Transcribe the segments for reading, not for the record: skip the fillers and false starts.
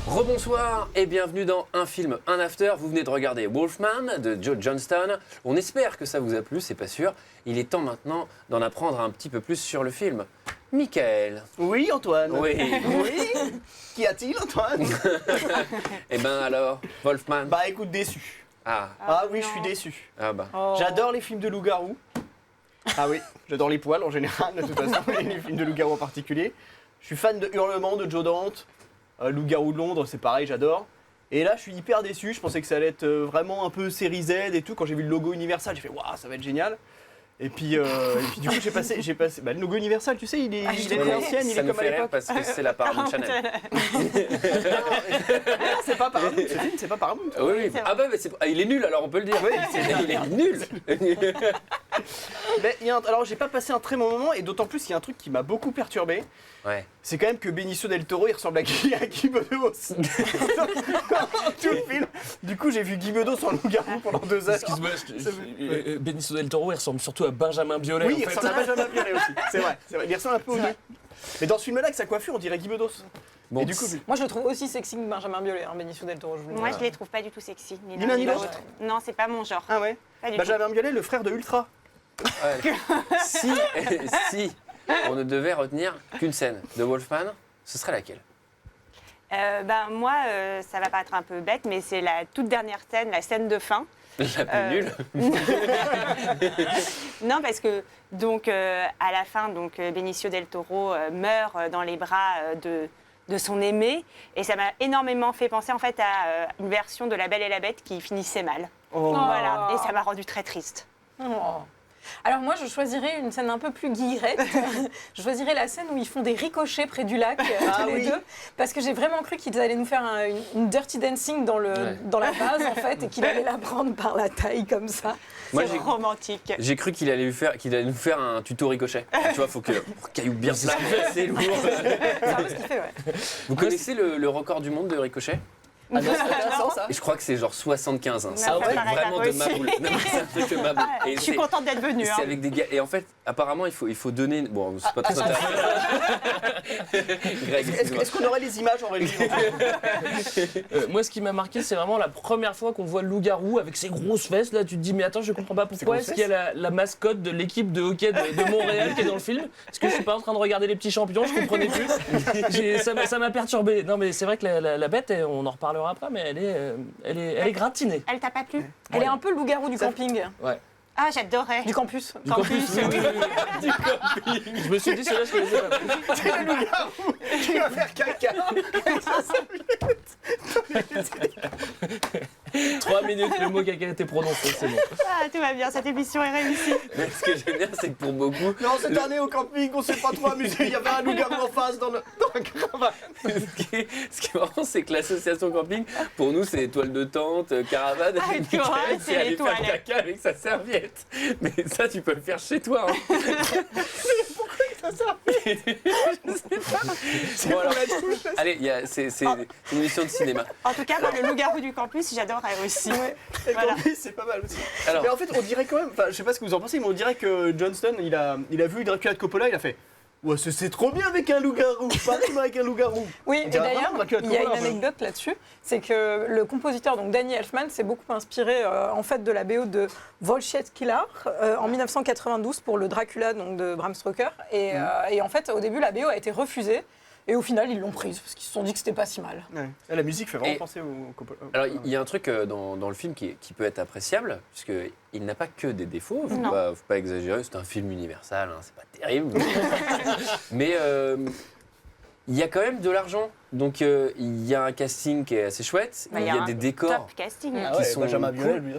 Rebonsoir et bienvenue dans Un film, un after. Vous venez de regarder Wolfman de Joe Johnston. On espère que ça vous a plu, c'est pas sûr. Il est temps maintenant d'en apprendre un petit peu plus sur le film. Michael. Oui, Antoine. Oui. Oui. Qu'y a-t-il, Antoine? Eh ben alors, Wolfman. Bah écoute, déçu. Ah, Ah oui, je suis déçu. ah bah. Oh. J'adore les films de loups-garous. Ah oui, j'adore les poils en général, de toute façon, et les films de loups-garous en particulier. Je suis fan de Hurlement de Joe Dante. Loup-garou de Londres, c'est pareil, j'adore. Et là, je suis hyper déçu. Je pensais que ça allait être vraiment un peu série Z et tout. Quand j'ai vu le logo Universal, j'ai fait waouh, ça va être génial. Et puis du coup, j'ai passé bah, le logo Universal, tu sais, il est à l'ancienne, il Ça est nous comme à fait rire l'époque. parce que c'est la Paramount Channel. Non, c'est pas Paramount, ce film, c'est pas Paramount. Oui, oui. Ah bah, mais il est nul alors on peut le dire. Oui, il est nul. Mais alors, j'ai pas passé un très bon moment, et d'autant plus, il y a un truc qui m'a beaucoup perturbé. Ouais. C'est quand même que Benicio del Toro, il ressemble à Guy Bedos. Tout le film. Du coup, j'ai vu Guy Bedos en loup-garou pendant 2 heures. Excuse-moi, Benicio del Toro, il ressemble surtout à Benjamin Biolay. Oui, en il fait. ressemble à Benjamin Biolay aussi. C'est vrai. Il ressemble un peu aux deux. Mais dans ce film-là, avec sa coiffure, on dirait Guy Bedos. Bon, Et du coup, Moi, je le trouve aussi sexy que Benjamin Biolay, Benicio del Toro. Moi, je les trouve pas du tout sexy. Ni l'un ni l'autre. Non, c'est pas mon genre. ah ouais. Pas du Benjamin Biolay, le frère de Ultra. ouais. si on ne devait retenir qu'une scène de Wolfman, ce serait laquelle? Moi, ça va paraître un peu bête, mais c'est la toute dernière scène, la scène de fin. La plus nulle. Non, parce que donc à la fin, donc Benicio del Toro meurt dans les bras de son aimé, et ça m'a énormément fait penser en fait à une version de La Belle et la Bête qui finissait mal. Oh. Voilà, et ça m'a rendu très triste. Oh. Alors moi, je choisirais une scène un peu plus guillerette. Je choisirais la scène où ils font des ricochets près du lac, tous les deux, parce que j'ai vraiment cru qu'ils allaient nous faire une dirty dancing dans la vase, en fait, et qu'il allait la prendre par la taille, comme ça. Moi, C'est romantique. j'ai cru qu'il allait nous faire un tuto ricochet. Tu vois, faut que caillou bien plat, c'est lourd. C'est un peu ce qu'il fait, ouais. Vous connaissez le record du monde de ricochet? Ah non, c'est intéressant ça. Et je crois que c'est genre 75. Hein. Ouais, C'est un ça truc paraît vraiment pas de ma possible. boule. Non, mais c'est un truc de ma boule. Ah, Et je suis c'est- contente d'être venue. C'est avec des gars. Et en fait, apparemment, il faut donner. Bon, c'est pas très intéressant. Greg, excuse-moi. Est-ce qu'on aurait les images en réalité? Moi, ce qui m'a marqué, c'est vraiment la première fois qu'on voit le loup-garou avec ses grosses fesses. Là, tu te dis, mais attends, je comprends pas pourquoi. grosses Est-ce qu'il y a la mascotte de l'équipe de hockey de Montréal qui est dans le film? Est-ce que je suis pas en train de regarder les petits champions? Je comprenais plus. Ça m'a perturbé. Non, mais c'est vrai que la bête, on en reparlera après, mais elle est gratinée. Elle t'a pas plu? Elle est un peu le loup-garou du camping. Ouais. Ah, j'adorais. Du campus. Du campus, oui, oui, oui. Du camping. Je me suis dit, celui-là, je connaissais pas. C'est le loup-garou qui va faire caca. 3 minutes, le mot caca a été prononcé, c'est bon. Ah, tout va bien, cette émission est réussie. Mais ce que j'aime bien, c'est que pour beaucoup, Non, cette année au camping, on s'est pas trop amusé. Il y avait un loup-garou en face dans la caravane. ce qui est marrant, c'est que l'association camping, pour nous, c'est étoile de tente, caravane. Ah, et tu vois, Michael, c'est aller les faire toilettes. caca avec sa serviette. Mais ça, tu peux le faire chez toi. Hein. C'est Bon, pour alors, la douche. allez, c'est une émission de cinéma. En tout cas, moi, le loup-garou du campus, j'adorais aussi. Et Voilà. camping, c'est pas mal aussi. Alors, Mais en fait, on dirait quand même, enfin, je sais pas ce que vous en pensez, mais on dirait que Johnston, il a vu Dracula de Coppola, il a fait ouais, c'est trop bien avec un loup-garou, pas mal avec un loup-garou. Oui, On et dirait d'ailleurs, vraiment Dracula de il y a une Coppola, un peu. anecdote là-dessus, c'est que le compositeur, donc Danny Elfman, s'est beaucoup inspiré en fait de la BO de Wojciech Kilar en 1992 pour le Dracula donc, de Bram Stoker. Et en fait, au début, la BO a été refusée. Et au final, ils l'ont prise parce qu'ils se sont dit que c'était pas si mal. Ouais. Et la musique fait vraiment Et- penser au Coppola. alors, il y a un truc dans le film qui peut être appréciable, puisqu'il n'a pas que des défauts. Faut Non. pas exagérer, c'est un film universal, hein, c'est pas terrible. Mais il y a quand même de l'argent. Donc, il y a un casting qui est assez chouette. Bah, il y a un des décors. Top casting. Ah qui ouais, sont Benjamin cool. Biolay, lui,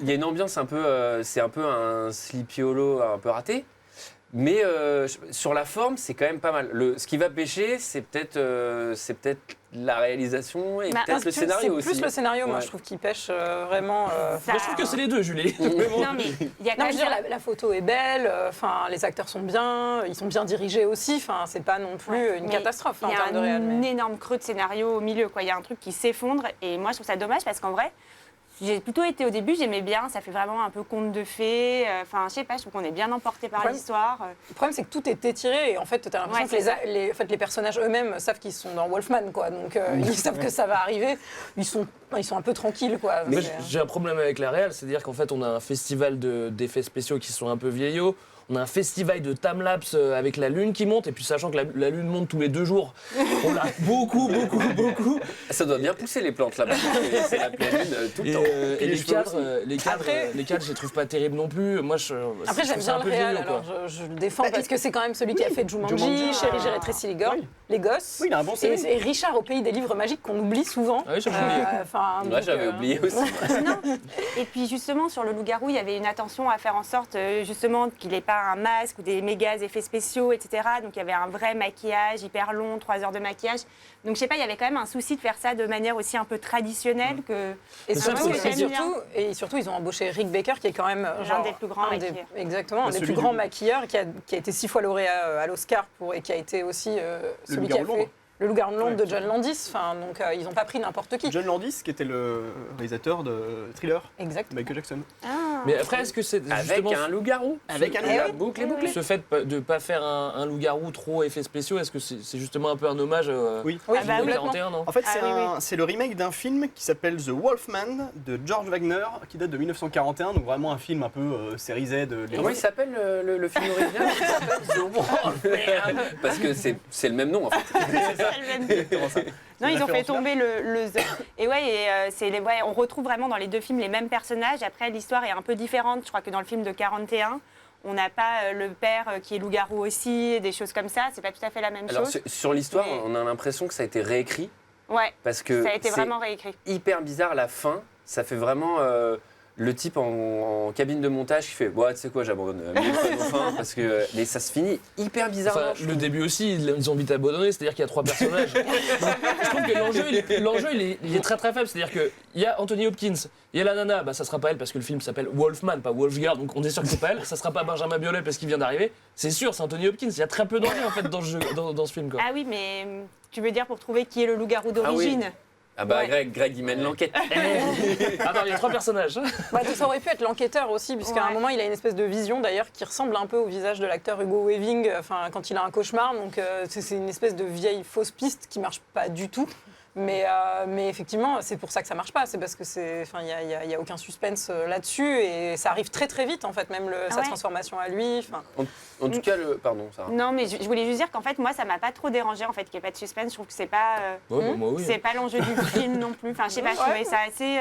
Il y a une ambiance un peu, c'est un peu un Sleepy Hollow un peu raté. Mais sur la forme, c'est quand même pas mal. Ce qui va pêcher, c'est peut-être la réalisation et Bah, peut-être le scénario C'est aussi. plus le scénario, moi, Ouais. je trouve qu'il pêche vraiment. Ça- Moi, je trouve que c'est les deux, Julie. Non, mais il y a quand Non, je veux même dire, la photo est belle, enfin, les acteurs sont bien, ils sont bien dirigés aussi, enfin, c'est pas non plus une Mais catastrophe il en y a termes de réel. un mais- énorme creux de scénario au milieu, quoi. Il y a un truc qui s'effondre, et moi, je trouve ça dommage parce qu'en vrai, J'ai plutôt été au début, j'aimais bien, ça fait vraiment un peu conte de fées. Enfin, je sais pas, je trouve qu'on est bien emporté par Ouais. l'histoire. Le problème, c'est que tout est étiré et en fait, tu as l'impression Ouais, que c'est en fait, les personnages eux-mêmes savent qu'ils sont dans Wolfman, quoi. Donc, ils savent que ça va arriver. Ils sont un peu tranquilles, quoi. Moi, C'est- j'ai un problème avec la réal, c'est-à-dire qu'en fait, on a un festival d'effets spéciaux qui sont un peu vieillots. On a un festival de timelapse avec la lune qui monte, et puis sachant que la lune monte tous les 2 jours, on a beaucoup. Ça doit bien pousser les plantes là-bas. C'est la pleine lune tout le Et, temps. et les cheveux cadres, Après- les cadres, je les trouve pas terribles non plus. Moi, Après, je j'aime trouve ça bien un le peu réel, vieillot, quoi. alors je le défends parce que c'est quand même celui qui a fait Jumanji, Jumanji, Chérie, j'ai rétréci Oui. les gosses. Oui, il a un bon CV. Et Richard au pays des livres magiques qu'on oublie souvent. Ah oui, j'avais oublié. Enfin, Moi, donc, j'avais oublié aussi. Et puis justement, sur le loup-garou, il y avait une attention à faire en sorte justement qu'il n'ait pas un masque ou des méga effets spéciaux, etc. Donc il y avait un vrai maquillage hyper long, 3 heures de maquillage. Donc je sais pas, il y avait quand même un souci de faire ça de manière aussi un peu traditionnelle que... Et ça, surtout, faut le dire. surtout, ils ont embauché Rick Baker, qui est quand même L'un des plus grands maquilleurs. Exactement, un des Celui plus grands du- maquilleurs, qui a été 6 fois lauréat à l'Oscar et qui a été aussi celui qui a Loup-garou de fait Londres. le Loup-garou de Londres Ouais. de John Landis. Enfin, donc ils n'ont pas pris n'importe qui. John Landis, qui était le réalisateur de Thriller Exact. de Michael Jackson. Mais après, est-ce que c'est Avec justement un loup-garou. Avec un La loup-garou. boucle est bouclée. ce fait de pas faire un loup-garou trop effets spéciaux, est-ce que c'est justement un peu un hommage Oui. Oui, Ah bah oui. complètement. 41, non? En fait, Ah oui, c'est le remake d'un film qui s'appelle The Wolfman de George Wagner, qui date de 1941, donc vraiment un film un peu série Z. Comment il s'appelle le film original? Il s'appelle The Wolfman. Parce que c'est le même nom en fait. C'est le même. Comment ça Non, ils ont fait référence-là tomber le The. Et ouais, on retrouve vraiment dans les deux films les mêmes personnages. Après, l'histoire est un peu différente. Je crois que dans le film de 41, on n'a pas le père qui est loup-garou aussi, des choses comme ça. C'est pas tout à fait la même Alors chose. sur l'histoire, Mais- on a l'impression que ça a été réécrit Ouais, parce que ça a été c'est vraiment réécrit. hyper bizarre la fin. Ça fait vraiment le type en cabine de montage qui fait ouais, tu sais quoi, j'abandonne. Enfin, parce que mais ça se finit hyper bizarrement. Enfin, je le trouve. début aussi, ils ont vite abandonné, c'est-à-dire qu'il y a 3 personnages. Donc, je trouve que l'enjeu, il est très très faible. C'est-à-dire qu'il y a Anthony Hopkins, il y a la nana, bah, ça sera pas elle parce que le film s'appelle Wolfman, pas Wolfgard, donc on est sûr que c'est pas elle. Ça sera pas Benjamin Biolay parce qu'il vient d'arriver. C'est sûr, c'est Anthony Hopkins. Il y a très peu d'enjeux en fait dans ce film, quoi. Ah oui, mais tu veux dire pour trouver qui est le loup-garou d'origine? Ah bah Ouais. Greg il mène l'enquête. Attends, il y a 3 personnages. Bah, ça aurait pu être l'enquêteur aussi, puisqu'à un Ouais. moment, il a une espèce de vision d'ailleurs qui ressemble un peu au visage de l'acteur Hugo Weaving quand il a un cauchemar. Donc c'est une espèce de vieille fausse piste qui marche pas du tout. Mais effectivement, c'est pour ça que ça marche pas. C'est parce que il y a aucun suspense là-dessus et ça arrive très très vite en fait, même sa ouais. transformation à lui. Enfin, En tout cas, pardon, Sarah. Non, mais je voulais juste dire qu'en fait, moi, ça m'a pas trop dérangé en fait qu'il n'y ait pas de suspense. Je trouve que c'est pas, Ouais, bah, moi oui. c'est pas l'enjeu du film non plus. Enfin, je sais pas, je trouvais ça assez.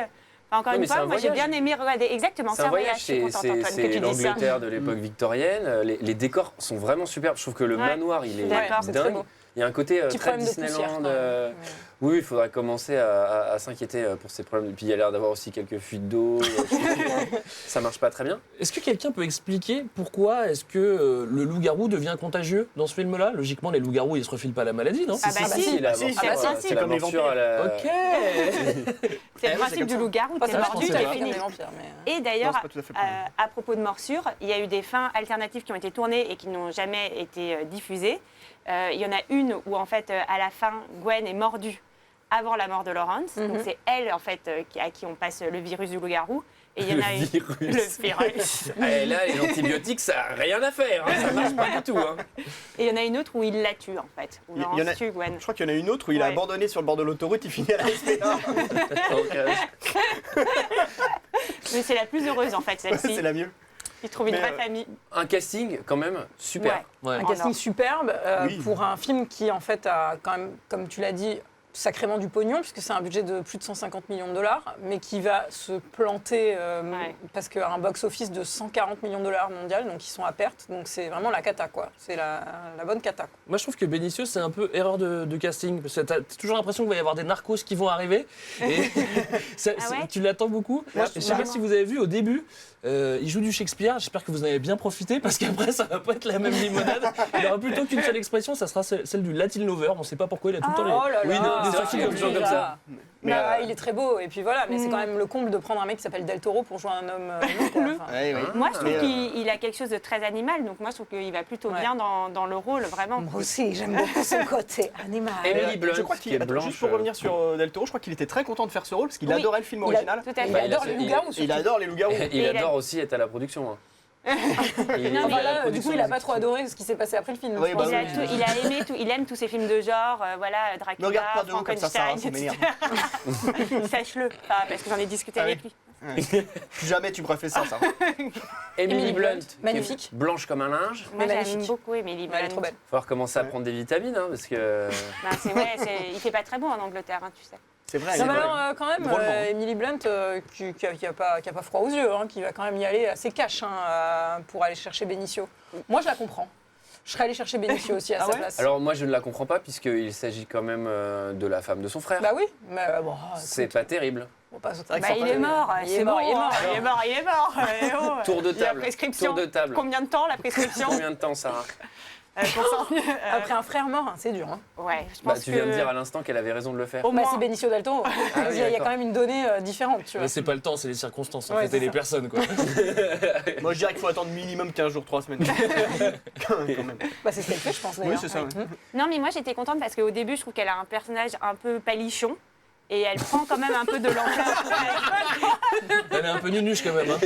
Enfin, encore Non, mais une c'est fois, un moi, j'ai voyage. bien aimé regarder. Exactement, C'est un voyage, Je suis contente, Antoine, que c'est tu dises ça. l'Angleterre de l'époque victorienne. Les décors sont vraiment superbes. Je trouve que le Ouais, manoir, il est d'accord, c'est très dingue. beau. Il y a un côté petit très problème de poussière. Disneyland. quand même. Oui, il faudra commencer à s'inquiéter pour ces problèmes. Et puis il y a l'air d'avoir aussi quelques fuites d'eau. Ça marche pas très bien. Est-ce que quelqu'un peut expliquer pourquoi est-ce que le loup-garou devient contagieux dans ce film-là? Logiquement, les loups-garous, ils se refilent pas la maladie, non? Ah bah si, la si, morsure, c'est le principe, c'est la comme les morsure vampires. à la... Ok. C'est le c'est principe comme du ça. loup-garou. Pas T'es ça, je mordu, pensais t'es pas. fini. Les vampires, mais, Et Non, d'ailleurs, c'est pas tout à fait pareil. à propos de morsures, il y a eu des fins alternatives qui ont été tournées et qui n'ont jamais été diffusées. Il y en a une où, en fait, à la fin, Gwen est mordue avant la mort de Lawrence. Donc, c'est elle, en fait, à qui on passe le virus du loup-garou. Et il y en a une. virus. Le virus. Et là, les antibiotiques, ça n'a rien à faire. Hein. Ça marche pas du tout. Hein. Et il y en a une autre où il la tue, en fait. Où Il y en Lawrence a- tue Gwen. Je crois qu'il y en a une autre où il a Ouais. abandonné sur le bord de l'autoroute, il finit à la SPA. Donc, Mais c'est la plus heureuse, en fait, Ouais, celle-ci. c'est la mieux. Il trouve une Mais, vraie famille. un casting, quand même, super. Ouais. Ouais. un Oh, casting non. superbe Oui. pour un film qui en fait a quand même, comme tu l'as dit, sacrément du pognon, puisque c'est un budget de plus de 150 millions de dollars, mais qui va se planter Ouais. parce qu'il y a un box-office de 140 millions de dollars mondial, donc ils sont à perte. Donc c'est vraiment la cata, quoi. C'est la bonne cata, quoi. Moi, je trouve que Benicio, c'est un peu erreur de casting. Parce que t'as toujours l'impression qu'il va y avoir des narcos qui vont arriver. Et Ah ouais tu l'attends beaucoup. Moi, Et je sais pas si vous avez vu au début, il joue du Shakespeare. J'espère que vous en avez bien profité parce qu'après, ça va pas être la même limonade. Il aura plutôt qu'une seule expression, ça sera celle du Latin Lover. On sait pas pourquoi il a tout le temps les. Oh là Oui, là, non, des c'est vrai sorties qu'il y a comme des gens comme ça. Mais, Bah, il est très beau, et puis voilà, mais c'est quand même le comble de prendre un mec qui s'appelle Del Toro pour jouer un homme humain, quoi. Enfin, Ouais, ouais. Moi, je trouve Mais, qu'il a quelque chose de très animal, donc moi, je trouve qu'il va plutôt Ouais. bien dans le rôle, vraiment. moi aussi, j'aime beaucoup son côté animal. Emily Blunt, je crois qui qu'il est attends, blanche. juste pour revenir sur Del Toro, je crois qu'il était très content de faire ce rôle parce qu'il Oui. adorait le film Il a- original. Tout à Il fait. adore il a- les loups-garous, Et il surtout. adore les loups-garous. Il Et adore aussi être à la production. Hein. Il est Non, à Enfin, la là, du production coup, il a des pas trop extras. adoré ce qui s'est passé après le film. Oui, je bah pense. oui. Il a aimé tout, il aime tous ces films de genre, voilà, Ne Dracula, regarde pas de haut comme ça, Sarah, Frankenstein, ça m'énerve. etc. Sache-le, parce que j'en ai discuté Ah avec oui. lui. Plus jamais tu me refais ça, ça. Emily Emily Blunt, Blunt, qui est magnifique. blanche comme un linge. Moi, Mais j'aime magnifique. beaucoup Emily Ouais, elle est trop Blunt. belle. Faut recommencer à Ouais. prendre des vitamines, hein, parce que. Ben, il fait pas très beau en Angleterre, hein, tu sais. C'est vrai. Non, elle mais est alors, quand même, Drôlement. Emily Blunt, qui a pas froid aux yeux, hein, qui va quand même y aller assez cash pour aller chercher Benicio. Moi, je la comprends. Je serais allée chercher Benicio aussi à Ah sa ouais place. Alors moi je ne la comprends pas puisqu'il s'agit quand même de la femme de son frère. Bah oui, mais bon, C'est écoute, pas terrible. on passe au vrai que Bah, ça il passe- est mort, il c'est est mort, bon, il est mort. il est mort. Eh oh. Tour de Il y a table. prescription. Tour de table. Combien de temps la prescription Combien de temps, Sarah? pour sortir Après un frère mort, hein, c'est dur. Hein. Ouais, je Bah, pense tu que... viens de dire à l'instant qu'elle avait raison de le faire. Au Bah, moins, c'est Benicio del Toro. oui, il y a d'accord. quand même une donnée différente, tu vois. Mais c'est pas le temps, c'est les circonstances, en Ouais, fait, c'est et les ça. personnes, quoi. Moi, je dirais qu'il faut attendre minimum 15 jours, 3 semaines. Quand même. Bah, c'est ce qu'elle fait, je pense, d'ailleurs. Oui, c'est ça. ouais. Non, mais moi j'étais contente parce qu'au début, je trouve qu'elle a un personnage un peu palichon. Et elle prend quand même un peu de l'ampleur. Elle est un peu nunuche, quand même. Hein.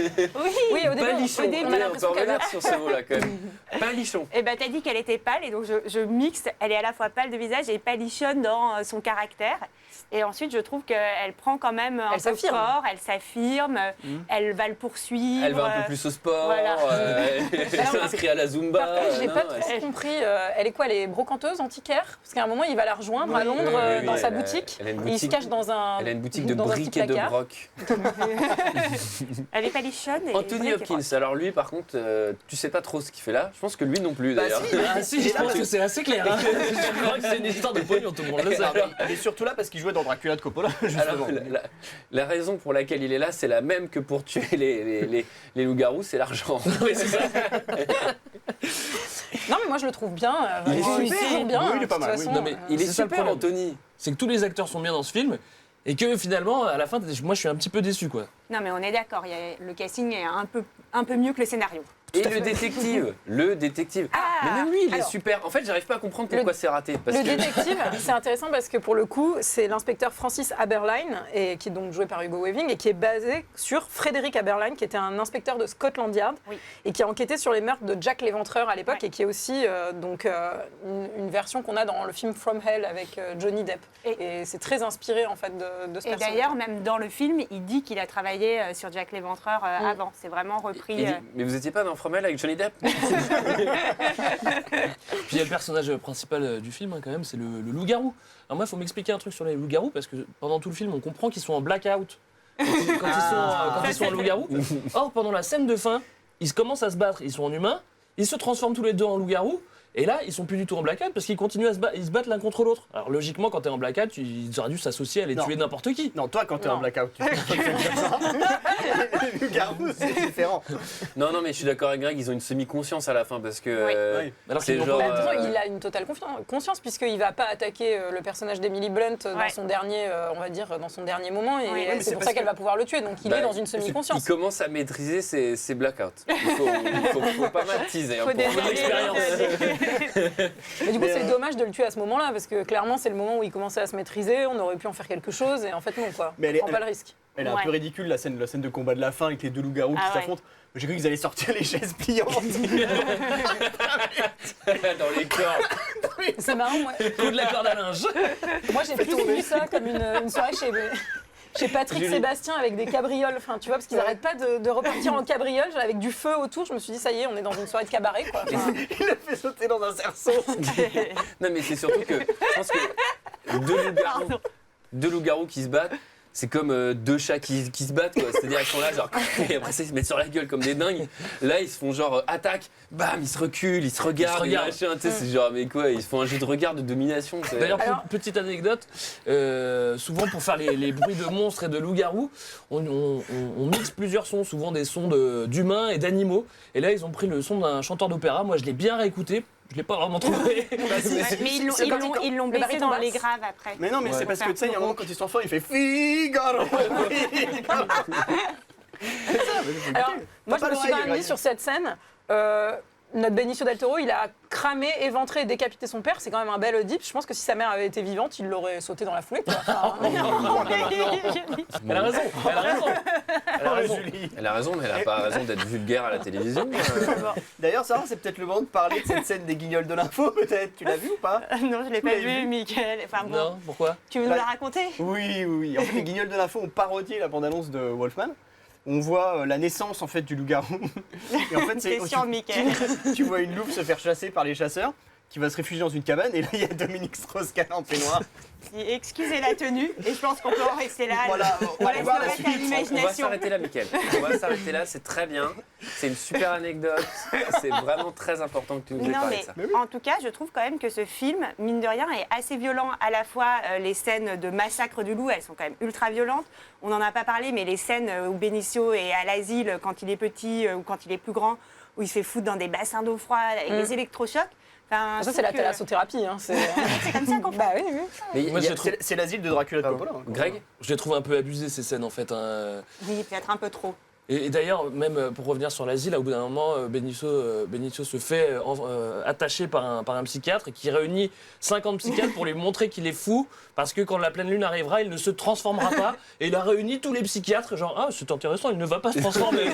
Oui, au début, Palichon. au début, on a On peut l'impression qu'elle revenir sur ce mot-là quand même. Palichon. Et bah t'as dit qu'elle était pâle et donc je mixe. Elle est à la fois pâle de visage et palichonne dans son caractère. Et ensuite, je trouve qu'elle prend quand même un Elle peu s'affirme. fort, elle s'affirme, elle va le poursuivre. Elle va un peu plus au sport. Voilà. Elle s'inscrit à la Zumba. Par contre, je n'ai non, pas elle- trop compris. Elle est quoi? Elle est brocanteuse, antiquaire? Parce qu'à un moment, il va la rejoindre à Londres oui, oui, dans oui, sa elle a- boutique. elle a une Et il se boutique- cache dans un. Elle a une boutique de dans un petit briques et de placard. broc. Elle est palichonne. Et Anthony brique et Hopkins, alors lui par contre, tu sais pas trop ce qu'il fait là. Je pense que lui non plus Bah, d'ailleurs. si. Ah si, je pense que c'est assez clair. Hein. Je crois que c'est une histoire de pognon, tout le monde le sait. Non, mais il est surtout là parce qu'il jouait dans Dracula de Coppola, justement. Alors, la raison pour laquelle il est là, c'est la même que pour tuer les loups-garous, c'est l'argent. Oui, c'est ça. Non, mais moi, je le trouve bien. Il est il est super. toujours bien. Oui, il est de pas toute mal, oui. façon. Non, mais Il est C'est ça le super, problème. Anthony. C'est que tous les acteurs sont bien dans ce film et que finalement, à la fin, moi je suis un petit peu déçu, quoi. Non, mais on est d'accord, le casting est un peu mieux que le scénario. Et le détective, Mais même lui, il est alors, super. En fait, j'arrive pas à comprendre pourquoi c'est raté. Parce Le que détective, c'est intéressant parce que pour le coup, c'est l'inspecteur Francis Aberline, et qui est donc joué par Hugo Weaving, et qui est basé sur Frédéric Aberline, qui était un inspecteur de Scotland Yard, Oui. et qui a enquêté sur les meurtres de Jack l'Éventreur à l'époque, Ouais. et qui est aussi une version qu'on a dans le film From Hell avec Johnny Depp. Et c'est très inspiré en fait de ce Et personnage. d'ailleurs, même dans le film, il dit qu'il a travaillé sur Jack l'Éventreur avant. C'est vraiment repris. il dit, mais vous étiez pas dans From Hell avec Johnny Depp? Puis il y a le personnage principal du film, hein, quand même, c'est le loup-garou. Alors moi, il faut m'expliquer un truc sur les loups-garous, parce que pendant tout le film, on comprend qu'ils sont en blackout quand ils sont en loup-garou. Or, pendant la scène de fin, ils commencent à se battre, ils sont en humains, ils se transforment tous les deux en loup-garou, et là, ils sont plus du tout en blackout parce qu'ils continuent à se battre, ils se battent l'un contre l'autre. Alors logiquement, quand t'es en blackout, ils auraient dû s'associer à aller Non. tuer n'importe qui. Non, toi, quand t'es en Non. blackout, tu Le garou, c'est différent. Non, non, mais je suis d'accord avec Greg, ils ont une semi-conscience à la fin parce que. Oui. Oui. Alors C'est qu'ils n'ont genre- pas- Bah, de toute façon, il a une totale conscience puisqu'il va pas attaquer le personnage d'Emily Blunt dans Ouais. son dernier, on va dire, dans son dernier moment, et Oui. mais c'est c'est pour parce ça qu'elle que- va pouvoir le tuer. Donc il Bah, est dans une Il semi-conscience. commence à maîtriser ses blackouts. Faut pas mal teaser. hein, Faut pour- désolé. l'expérience. Mais du coup, Mais, c'est dommage de le tuer à ce moment-là parce que clairement, c'est le moment où il commençait à se maîtriser. On aurait pu en faire quelque chose, et en fait, non, quoi. Mais elle est- Prends pas le risque. Elle est un Ouais. peu ridicule, la scène de combat de la fin avec les deux loups-garous Ah qui ouais. s'affrontent. J'ai cru qu'ils allaient sortir les chaises pliantes. dans les corps. C'est marrant, moi. Coup de la corde à linge. Moi, j'ai plutôt vu ça comme une soirée chez Patrick Julie. Sébastien avec des cabrioles. Enfin, tu vois, parce qu'ils Ouais. n'arrêtent pas de repartir en cabriole avec du feu autour. Je me suis dit, ça y est, on est dans une soirée de cabaret, quoi. Enfin, Il l'a fait sauter dans un cerceau. Non, mais c'est surtout que je pense que deux loups-garous qui se battent, c'est comme deux chats qui se battent, quoi. C'est-à-dire, ils sont là, genre, et après, ça, ils se mettent sur la gueule comme des dingues. Là, ils se font genre attaque, bam, ils se reculent, ils se regardent, Ils se regardent. machin, tu sais, c'est genre, mais quoi, ils se font un jeu de regard de domination. c'est- D'ailleurs, Alors- petite anecdote, souvent pour faire les bruits de monstres et de loups-garous, on mixe plusieurs sons, souvent des sons d'humains et d'animaux. Et là, ils ont pris le son d'un chanteur d'opéra. Moi, je l'ai bien réécouté. Je l'ai pas vraiment trouvé. Mais ils l'ont baissé baryton dans basse. les graves après. Mais non, mais Ouais. c'est parce que tu sais, il y a un moment quand il se transforme, il fait Figaro. Figaro. C'est ça, mais c'est Alors, compliqué. moi, T'as je me pas suis quand l'oreille, même dit Greg. sur cette scène. Notre Benicio del Toro, il a cramé, éventré et décapité son père. C'est quand même un bel Oedipe. Je pense que si sa mère avait été vivante, il l'aurait sauté dans la foulée. Quoi. Enfin, Elle a raison, elle a raison. Elle a Oh, raison. Julie. Elle a raison, mais elle n'a pas raison d'être vulgaire à la télévision. D'ailleurs, Sarah, c'est peut-être le moment de parler de cette scène des guignols de l'info, peut-être. Tu l'as vu ou pas? Non, je l'ai pas l'avez vu, vu Mickaël. Enfin bon, Non, pourquoi? tu veux nous la raconter? Oui, oui, oui. En fait, les guignols de l'info ont parodié la bande-annonce de Wolfman. On voit la naissance en fait du loup-garou. Et en fait, Question de Mickaël. tu vois une louve se faire chasser par les chasseurs, qui va se réfugier dans une cabane, et là il y a Dominique Strauss-Kahn en peignoir. Excusez la tenue, et je pense qu'on peut en rester là. Voilà, on va laisse voir le la reste à suite. On va l'imagination. s'arrêter là, Mickaël. On va s'arrêter là, c'est très bien. C'est une super anecdote. C'est vraiment très important que tu nous aies Non, parlé mais de ça. Mais oui. en tout cas, je trouve quand même que ce film, mine de rien, est assez violent. À la fois, les scènes de massacre du loup, elles sont quand même ultra violentes. On n'en a pas parlé, mais les scènes où Benicio est à l'asile quand il est petit ou quand il est plus grand, où il se fait foutre dans des bassins d'eau froide avec des électrochocs. Enfin, ça, je c'est la trouve que- thalassothérapie. Hein. C'est comme ça qu'on fait. Bah oui, oui. Mais il Moi, y a- je trouve- C'est l'asile de Dracula de Pardon. Coppola. hein. Greg, Je les trouve un peu abusées ces scènes en fait. Hein. Oui, peut-être un peu trop. Et d'ailleurs, même pour revenir sur l'asile, au bout d'un moment, Benicio se fait attacher par un psychiatre qui réunit 50 psychiatres pour lui montrer qu'il est fou, parce que quand la pleine lune arrivera, il ne se transformera pas. Et il a réuni tous les psychiatres, genre, ah, c'est intéressant, il ne va pas se transformer.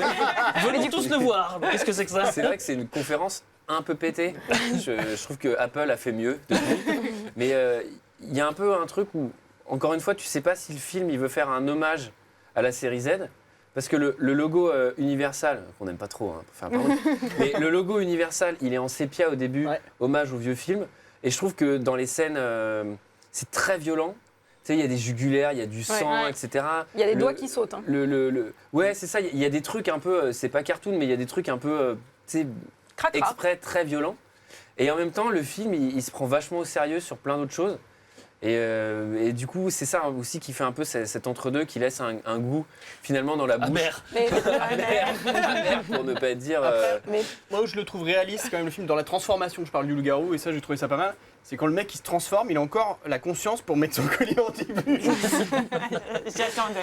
Venons tous le voir. Qu'est-ce que c'est que ça? c'est vrai que c'est une conférence un peu pétée. Je trouve que Apple a fait mieux depuis. Mais il y a un peu un truc où, encore une fois, tu sais pas si le film il veut faire un hommage à la série Z. Parce que le logo Universal, qu'on n'aime pas trop, hein, pour faire un parodie, mais le logo Universal, il est en sépia au début, Ouais. hommage au vieux film. Et je trouve que dans les scènes, c'est très violent. Tu sais, il y a des jugulaires, il y a du sang, Ouais. etc. Il y a des Le- doigts qui sautent. Hein. Ouais, c'est ça. Il y a des trucs un peu, c'est pas cartoon, mais il y a des trucs un peu, tu sais, Cracra. exprès très violents. Et en même temps, le film, il se prend vachement au sérieux sur plein d'autres choses. Et du coup, c'est ça aussi qui fait un peu cet entre-deux, qui laisse un goût finalement dans la bouche. Amer. Mais, Amer, pour ne pas dire. mais Moi où je le trouve réaliste quand même le film dans la transformation, je parle du loup-garou et ça j'ai trouvé ça pas mal, c'est quand le mec il se transforme, il a encore la conscience pour mettre son collier anti-bus. J'attendais.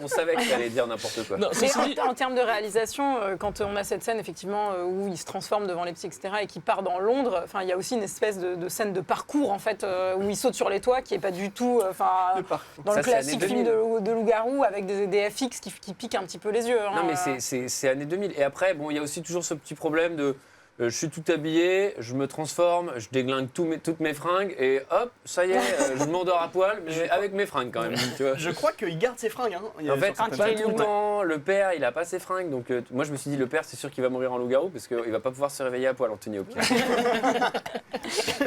On savait que t'allais dire n'importe quoi. Non, Mais ceci dit, en termes de réalisation, quand on a cette scène effectivement où il se transforme devant les psy, etc., et qu'il part dans Londres, enfin il y a aussi une espèce de scène de parcours en fait où il saute sur les toits qui est pas du tout, enfin Le parcours. dans Ça, le c'est classique années film 2000. de loup-garou avec des FX qui piquent un petit peu les yeux. Non, hein. mais c'est années 2000. Et après, bon, il y a aussi toujours ce petit problème de. Je suis tout habillé, je me transforme, je déglingue toutes mes fringues et hop, ça y est, je m'endors à poil, mais avec mes fringues quand même. Tu vois. Je crois qu'il garde ses fringues. Hein. Il y a En fait, sur pas certaines il est tout le loup. temps. Le père, il a pas ses fringues. Donc, moi, je me suis dit, le père, c'est sûr qu'il va mourir en loup-garou parce qu'il va pas pouvoir se réveiller à poil, Anthony Hopkins.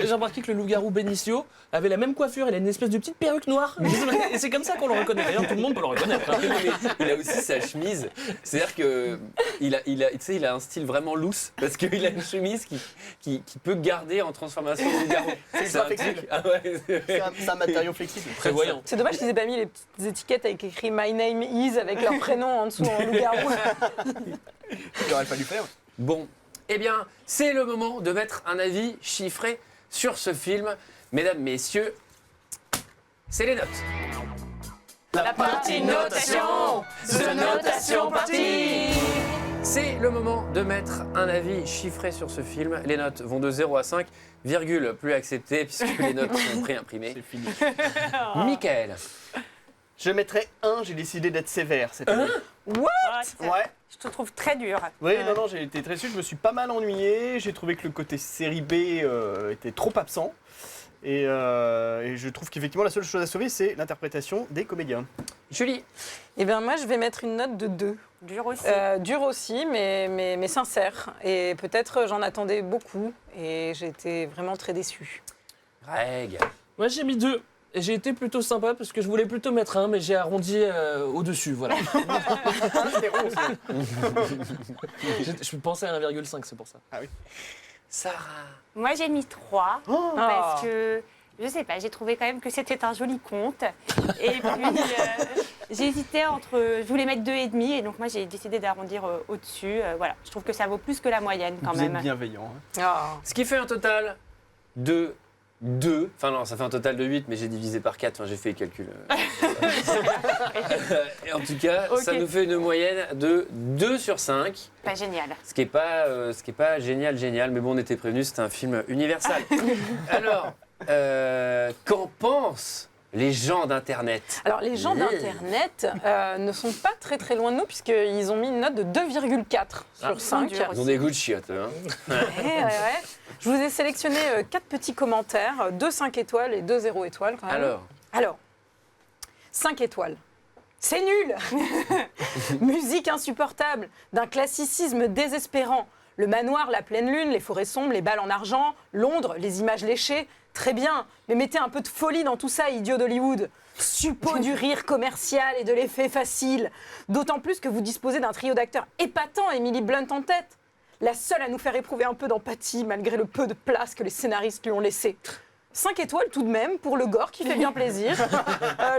j'ai remarqué que le loup-garou Benicio avait la même coiffure, il a une espèce de petite perruque noire. Et c'est comme ça qu'on le reconnaît. D'ailleurs, tout le monde peut le reconnaître. hein. Mais il a aussi sa chemise. C'est-à-dire que tu sais, il a un style vraiment loose parce qu'il a une chemise qui peut garder en transformation de loup-garou. C'est un flexible. truc. Ah ouais, C'est un matériau flexible. Prévoyant. C'est dommage qu'ils aient pas mis les petites étiquettes avec écrit My name is avec leur prénom en dessous en loup-garou. Il aurait fallu faire. Bon, eh bien, c'est le moment de mettre un avis chiffré sur ce film. Mesdames, messieurs, c'est les notes. La partie notation, The Notation Party. C'est le moment de mettre un avis chiffré sur ce film. Les notes vont de 0 à 5, virgule plus acceptées puisque les notes sont préimprimées. C'est fini. Michael, Je mettrais 1, j'ai décidé d'être sévère cette année. What Ouais. Je te trouve très dur. Oui, non, j'ai été très déçu, je me suis pas mal ennuyé. J'ai trouvé que le côté série B était trop absent. Et je trouve qu'effectivement, la seule chose à sauver, c'est l'interprétation des comédiens. Julie, Eh bien moi je vais mettre une note de 2. Dur aussi. Dur aussi, mais sincère. Et peut-être j'en attendais beaucoup et j'ai été vraiment très déçue. Greg, Moi, j'ai mis 2. Et j'ai été plutôt sympa parce que je voulais plutôt mettre 1, mais j'ai arrondi au-dessus. Voilà. C'était rond aussi. Je pensais à 1,5, c'est pour ça. Sarah, Moi, j'ai mis 3 Oh, parce que Je sais pas, j'ai trouvé quand même que c'était un joli conte. Et puis, j'hésitais entre... Je voulais mettre 2,5 et donc moi, j'ai décidé d'arrondir au-dessus. Voilà, je trouve que ça vaut plus que la moyenne quand Vous même. êtes bienveillant. Hein. Ah. Ce qui fait un total de 2. Enfin non, ça fait un total de 8, mais j'ai divisé par 4. Enfin, j'ai fait les calculs. Et en tout cas, ça Ok. nous fait une moyenne de 2 sur 5. Pas génial. Ce qui est pas génial. Mais bon, on était prévenus, c'était un film universal. Alors, qu'en pensent les gens d'Internet? Alors, les gens d'Internet ne sont pas très très loin de nous, puisqu'ils ont mis une note de 2,4 sur 5. dur. Ils ont des goûts de chiottes, eux, hein. Ouais. Je vous ai sélectionné 4 petits commentaires, 2 5 étoiles et 2 0 étoiles quand même. Alors, 5 étoiles. C'est nul. Musique insupportable, d'un classicisme désespérant. Le manoir, la pleine lune, les forêts sombres, les balles en argent, Londres, les images léchées. Très bien, mais mettez un peu de folie dans tout ça, idiot d'Hollywood. Suppôt du rire commercial et de l'effet facile. D'autant plus que vous disposez d'un trio d'acteurs épatants, Emily Blunt en tête. La seule à nous faire éprouver un peu d'empathie malgré le peu de place que les scénaristes lui ont laissé. 5 étoiles tout de même pour le gore qui fait bien plaisir,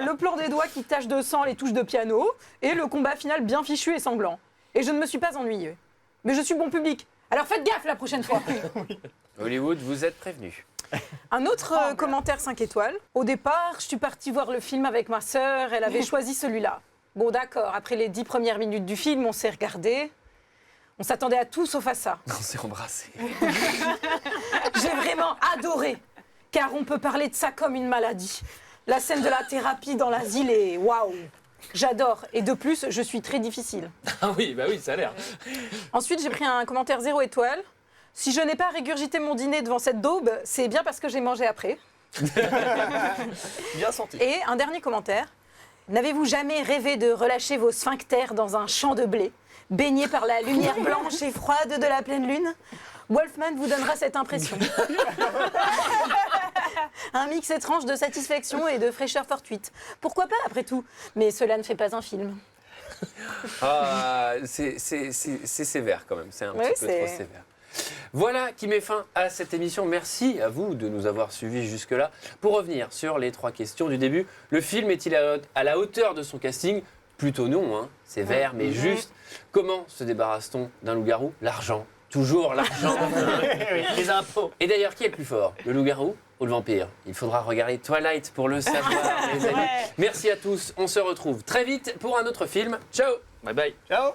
le plan des doigts qui tache de sang les touches de piano et le combat final bien fichu et sanglant. Et je ne me suis pas ennuyée. Mais je suis bon public. Alors faites gaffe la prochaine fois. Hollywood, vous êtes prévenus. Un autre commentaire 5 étoiles. Au départ, je suis partie voir le film avec ma sœur, elle avait choisi celui-là. Bon d'accord, après les 10 premières minutes du film, on s'est regardé. On s'attendait à tout sauf à ça. On s'est embrassés. J'ai vraiment adoré, car on peut parler de ça comme une maladie. La scène de la thérapie dans l'asile est waouh. J'adore, et de plus, je suis très difficile. Ah oui, bah oui, ça a l'air. Ensuite, j'ai pris un commentaire 0 étoile. Si je n'ai pas régurgité mon dîner devant cette daube, c'est bien parce que j'ai mangé après. Bien senti. Et un dernier commentaire. N'avez-vous jamais rêvé de relâcher vos sphincters dans un champ de blé, baigné par la lumière blanche et froide de la pleine lune? Wolfman vous donnera cette impression. Un mix étrange de satisfaction et de fraîcheur fortuite. Pourquoi pas, après tout? Mais cela ne fait pas un film. Ah, c'est sévère quand même, c'est un Oui, petit peu c'est- trop sévère. Voilà qui met fin à cette émission. Merci à vous de nous avoir suivis jusque-là. Pour revenir sur les 3 questions du début, le film est-il à la hauteur de son casting? Plutôt non, hein. Sévère, mais juste. Comment se débarrasse-t-on d'un loup-garou? L'argent. Toujours l'argent. Les impôts. Et d'ailleurs, qui est le plus fort? Le loup-garou ou le vampire? Il faudra regarder Twilight pour le savoir, les amis. Ouais. Merci à tous. On se retrouve très vite pour un autre film. Ciao! Bye bye. Ciao.